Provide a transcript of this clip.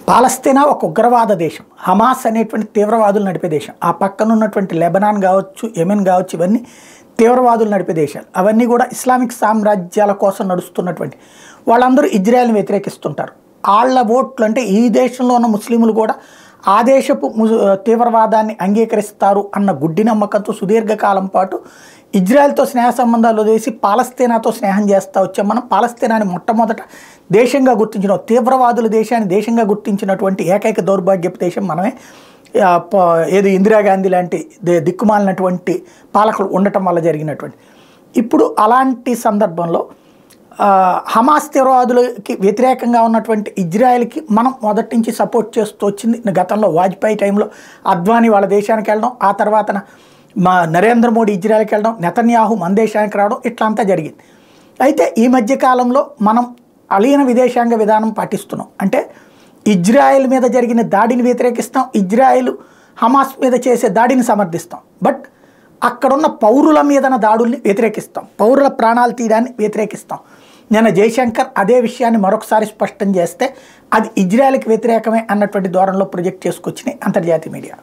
పాలస్తీనా ఒక ఉగ్రవాద దేశం. హమాస్ అనేటువంటి తీవ్రవాదులు నడిపే దేశం. ఆ పక్కన ఉన్నటువంటి లెబనాన్ కావచ్చు, యెమెన్ కావచ్చు, ఇవన్నీ తీవ్రవాదులు నడిపే దేశాలు. అవన్నీ కూడా ఇస్లామిక్ సామ్రాజ్యాల కోసం నడుస్తున్నటువంటి వాళ్ళందరూ ఇజ్రాయెల్ని వ్యతిరేకిస్తుంటారు. వాళ్ళ ఓట్లు అంటే ఈ దేశంలో ఉన్న ముస్లింలు కూడా ఆ దేశపు తీవ్రవాదాన్ని అంగీకరిస్తారు అన్న గుడ్డి నమ్మకంతో సుదీర్ఘకాలం పాటు ఇజ్రాయెల్తో స్నేహ సంబంధాలు వదిలేసి పాలస్తీనాతో స్నేహం చేస్తూ వచ్చాం. మనం పాలస్తీనాని మొట్టమొదట దేశంగా గుర్తించిన తీవ్రవాదుల దేశాన్ని దేశంగా గుర్తించినటువంటి ఏకైక దౌర్భాగ్యపు దేశం మనమే. ఏది ఇందిరాగాంధీ లాంటి దిక్కుమాలినటువంటి పాలకులు ఉండటం వల్ల జరిగినటువంటి. ఇప్పుడు అలాంటి సందర్భంలో హమాస్ తీవ్రవాదులకి వ్యతిరేకంగా ఉన్నటువంటి ఇజ్రాయెల్కి మనం మొదటి నుంచి సపోర్ట్ చేస్తూ వచ్చింది. గతంలో వాజ్పేయి టైంలో అద్వానీ వాళ్ళ దేశానికి వెళ్ళడం, ఆ తర్వాత నరేంద్ర మోడీ ఇజ్రాయెల్కి వెళ్ళడం, నెతన్యాహు మన దేశానికి రావడం, ఇట్లా అంతా జరిగింది. అయితే ఈ మధ్యకాలంలో మనం అలీన విదేశాంగ విధానం పాటిస్తున్నాం. అంటే ఇజ్రాయెల్ మీద జరిగిన దాడిని వ్యతిరేకిస్తాం, ఇజ్రాయెల్ హమాస్ మీద చేసే దాడిని సమర్థిస్తాం. బట్ అక్కడున్న పౌరుల మీదన దాడుల్ని వ్యతిరేకిస్తాం, పౌరుల ప్రాణాలు తీయడాన్ని వ్యతిరేకిస్తాం. నిన్న జయశంకర్ అదే విషయాన్ని మరొకసారి స్పష్టం చేస్తే అది ఇజ్రాయెల్కి వ్యతిరేకమే అన్నటువంటి ధోరణిలో ప్రొజెక్ట్ చేసుకొచ్చినాయి అంతర్జాతీయ మీడియా.